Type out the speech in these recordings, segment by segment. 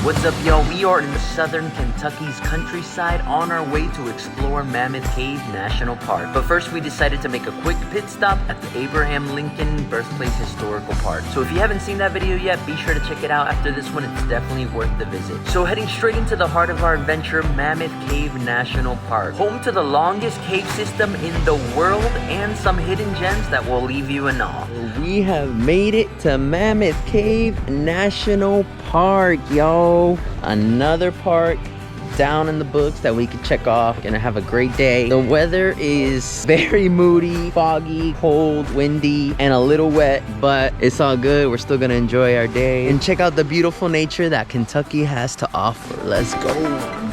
What's up, y'all? We are in the southern Kentucky's countryside on our way to explore Mammoth Cave National Park. But first, we decided to make a quick pit stop at the Abraham Lincoln Birthplace Historical Park. So if you haven't seen that video yet, be sure to check it out after this one. It's definitely worth the visit. So heading straight into the heart of our adventure, Mammoth Cave National Park. Home to the longest cave system in the world and some hidden gems that will leave you in awe. We have made it to Mammoth Cave National Park, y'all. Another park down in the books that we could check off. Gonna have a great day. The weather is very moody, foggy, cold, windy, and a little wet, but it's all good. We're still gonna enjoy our day and check out the beautiful nature that Kentucky has to offer. Let's go.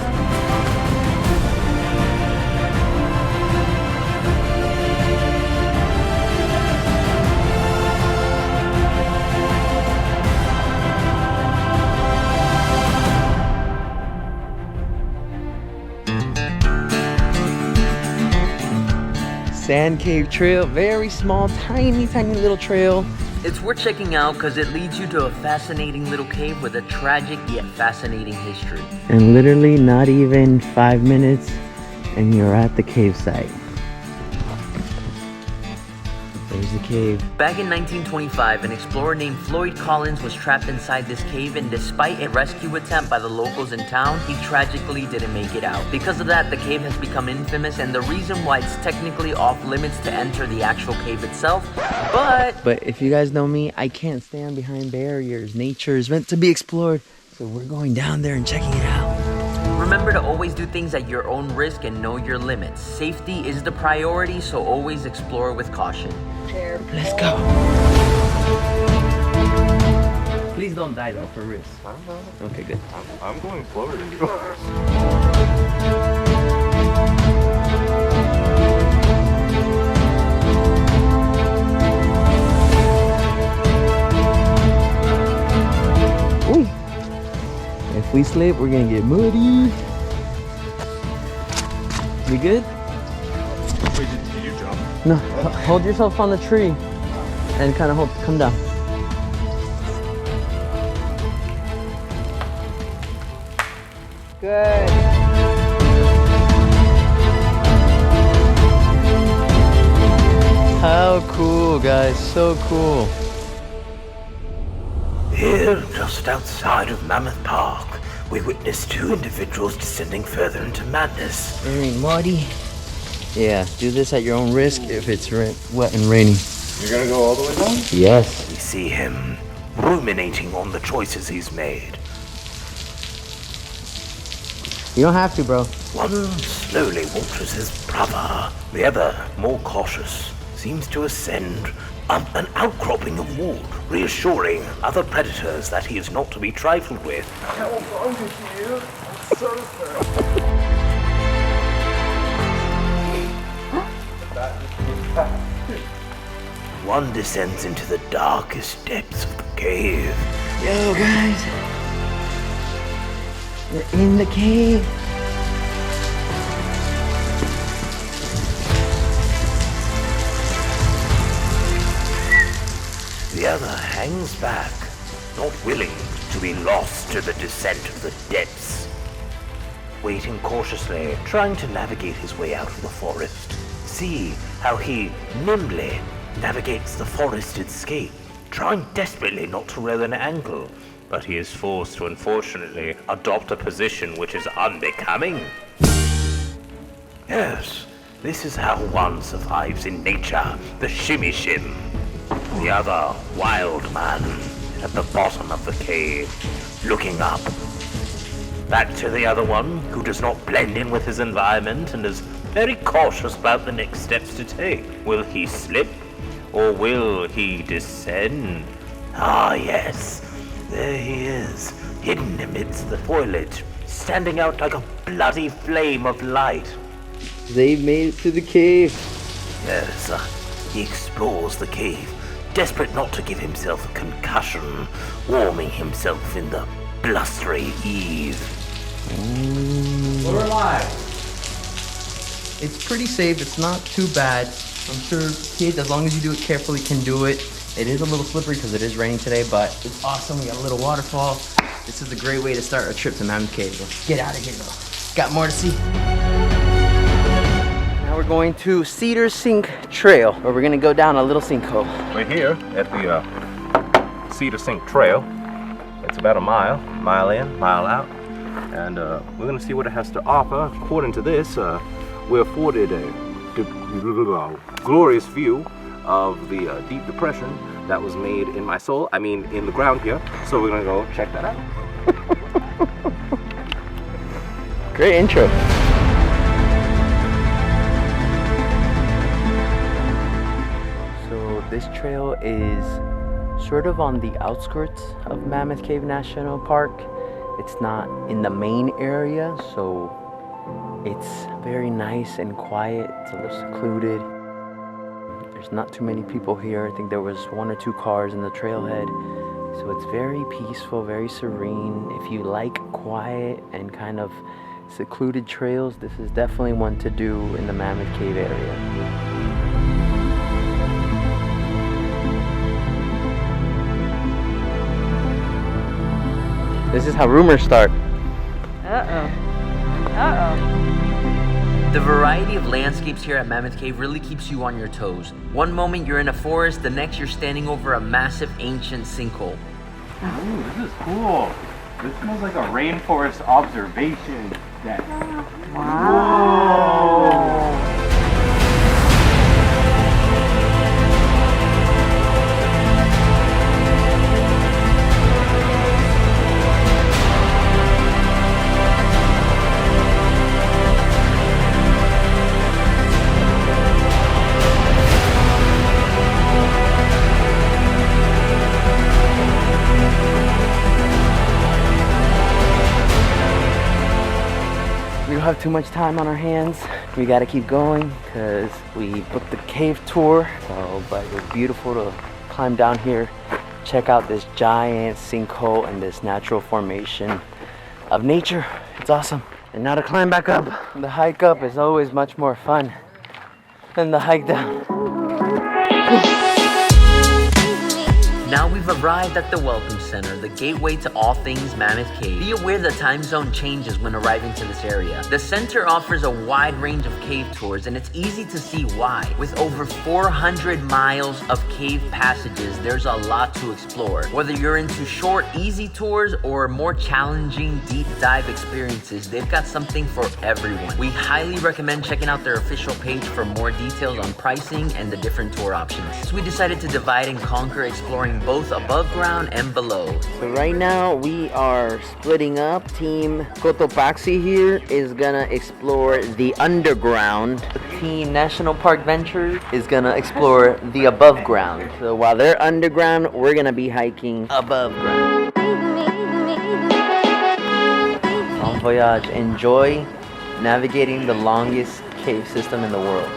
Sand Cave Trail, very small, tiny little trail. It's worth checking out because it leads you to a fascinating little cave with a tragic yet fascinating history. And literally not even 5 minutes and you're at the cave site. There's the cave. Back in 1925, an explorer named Floyd Collins was trapped inside this cave, and despite a rescue attempt by the locals in town, he tragically didn't make it out. Because of that, the cave has become infamous, and the reason why it's technically off limits to enter the actual cave itself, but if you guys know me, I can't stand behind barriers. Nature is meant to be explored, so we're going down there and checking it out. Remember to always do things at your own risk and know your limits. Safety is the priority, so always explore with caution. Let's go. Please don't die though, for risk. Okay, good. I'm going slower than you. Ooh. If we slip, we're gonna get muddy. You good? Wait, did you jump? No, hold yourself on the tree and kind of come down. Good. How cool, guys, so cool. Here, just outside of Mammoth Park, we witnessed two individuals descending further into madness. Very muddy. Yeah, do this at your own risk if it's wet and rainy. You're gonna go all the way down? Yes. We see him ruminating on the choices he's made. You don't have to, bro. One slowly watches his brother. The other, more cautious, seems to ascend up an outcropping of wood, reassuring other predators that he is not to be trifled with. Cowabunga to you. I'm so sorry. One descends into the darkest depths of the cave. Yo, guys. We're in the cave. The other hangs back, not willing to be lost to the descent of the depths. Waiting cautiously, trying to navigate his way out of the forest. See how he nimbly navigates the forested scape, trying desperately not to roll an ankle, but he is forced to unfortunately adopt a position which is unbecoming. Yes, this is how one survives in nature, the shimmy shim. The other wild man at the bottom of the cave, looking up. Back to the other one, who does not blend in with his environment and is very cautious about the next steps to take. Will he slip? Or will he descend? Ah, yes. There he is, hidden amidst the foliage, standing out like a bloody flame of light. They've made it to the cave. Yes, he explores the cave, desperate not to give himself a concussion, warming himself in the blustery eve. We're alive. It's pretty safe, it's not too bad. I'm sure kids, as long as you do it carefully, can do it. It is a little slippery because it is raining today, but it's awesome. We got a little waterfall. This is a great way to start a trip to Mammoth Cave. Let's get out of here though. Got more to see. Now we're going to Cedar Sinks Trail, where we're gonna go down a little sinkhole. We're here at the Cedar Sinks Trail. It's about a mile in, mile out, and we're gonna see what it has to offer. According to this, we're afforded a glorious view of the deep depression that was made in my soul, in the ground here. So we're gonna go check that out. Great intro. So this trail is sort of on the outskirts of Mammoth Cave National Park. It's not in the main area, so it's very nice and quiet. It's a little secluded. There's not too many people here. I think there was 1 or 2 cars in the trailhead. So it's very peaceful, very serene. If you like quiet and kind of secluded trails, this is definitely one to do in the Mammoth Cave area. This is how rumors start. The variety of landscapes here at Mammoth Cave really keeps you on your toes. One moment you're in a forest, the next you're standing over a massive ancient sinkhole. Ooh, this is cool. This smells like a rainforest observation deck. Wow. We don't have too much time on our hands. We gotta keep going because we booked the cave tour. But it was beautiful to climb down here, check out this giant sinkhole and this natural formation of nature. It's awesome. And now to climb back up. The hike up is always much more fun than the hike down. Now we've arrived at the Welcome Center, the gateway to all things Mammoth Cave. Be aware the time zone changes when arriving to this area. The center offers a wide range of cave tours, and it's easy to see why. With over 400 miles of cave passages, there's a lot to explore. Whether you're into short, easy tours or more challenging, deep dive experiences, they've got something for everyone. We highly recommend checking out their official page for more details on pricing and the different tour options. So we decided to divide and conquer, exploring both above ground and below. So right now we are splitting up. Team Cotopaxi here is gonna explore the underground. The Team National Park Ventures is gonna explore the above ground. So while they're underground, we're gonna be hiking above ground. Bon voyage. Enjoy navigating the longest cave system in the world.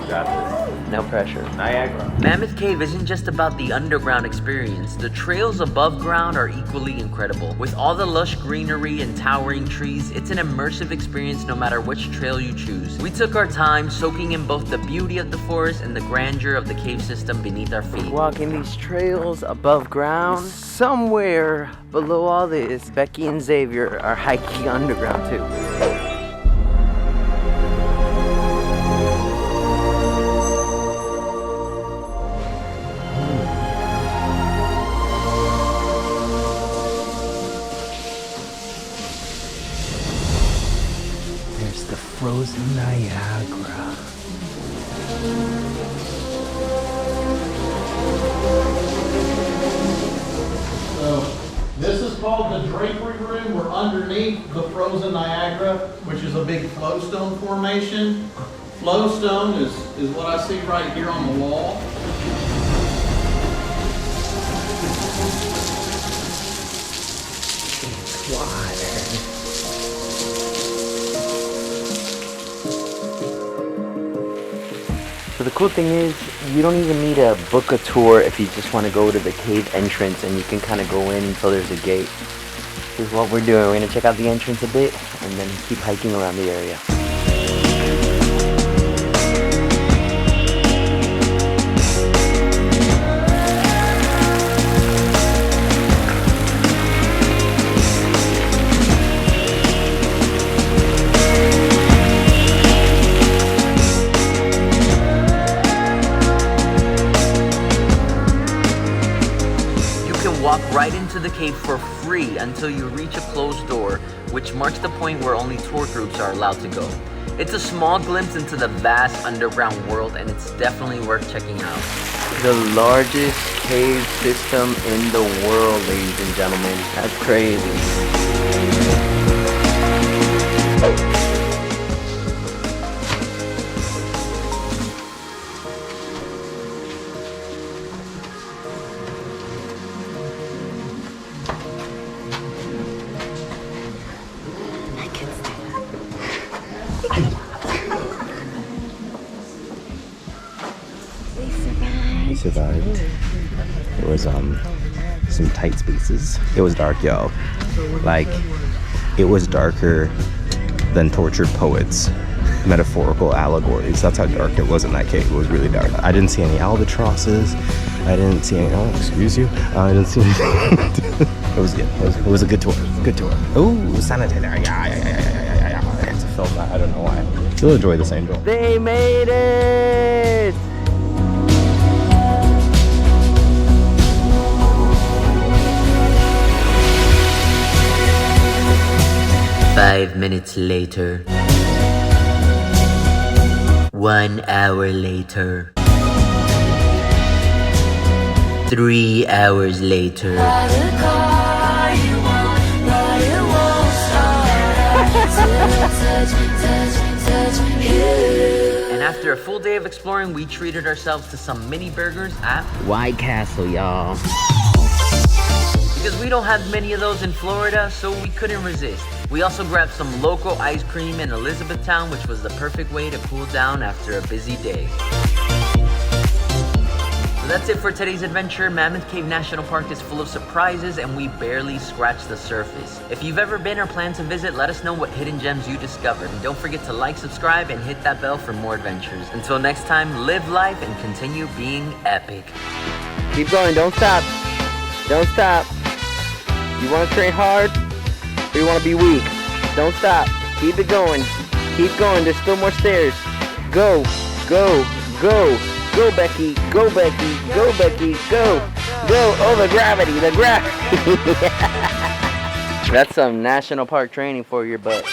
Got this. No pressure. Niagara. Mammoth Cave isn't just about the underground experience. The trails above ground are equally incredible. With all the lush greenery and towering trees, it's an immersive experience no matter which trail you choose. We took our time soaking in both the beauty of the forest and the grandeur of the cave system beneath our feet. Walking these trails above ground, somewhere below all this, Becky and Xavier are hiking underground too. Frozen Niagara. So this is called the drapery room. We're underneath the frozen Niagara, which is a big flowstone formation. Flowstone is what I see right here on the wall. So the cool thing is, you don't even need to book a tour if you just want to go to the cave entrance, and you can kind of go in until there's a gate. This is what we're doing. We're going to check out the entrance a bit and then keep hiking around the area. can walk right into the cave for free until you reach a closed door, which marks the point where only tour groups are allowed to go. It's a small glimpse into the vast underground world, and it's definitely worth checking out. The largest cave system in the world, ladies and gentlemen. That's crazy. We survived. It was some tight spaces. It was dark, yo. Like, it was darker than tortured poets. Metaphorical allegories. That's how dark it was in that cave. It was really dark. I didn't see any albatrosses. I didn't see any. Oh, excuse you. I didn't see anything. It was good. It was a good tour. Good tour. Ooh, sanitary. Yeah. I had to film that. I don't know why. You'll enjoy this, Angel. They made it! Five minutes later. 1 hour later. 3 hours later. And after a full day of exploring, we treated ourselves to some mini burgers at White Castle, y'all. Because we don't have many of those in Florida, so we couldn't resist. We also grabbed some local ice cream in Elizabethtown, which was the perfect way to cool down after a busy day. So that's it for today's adventure. Mammoth Cave National Park is full of surprises, and we barely scratched the surface. If you've ever been or plan to visit, let us know what hidden gems you discovered. And don't forget to like, subscribe, and hit that bell for more adventures. Until next time, live life and continue being epic. Keep going, don't stop. Don't stop. You want to train hard, or you want to be weak? Don't stop. Keep it going. Keep going. There's still more stairs. Go, go, go. Go, Becky. Go, Becky. Go, Becky. Go. Go. Oh, the gravity. The gravity. That's some national park training for your butt.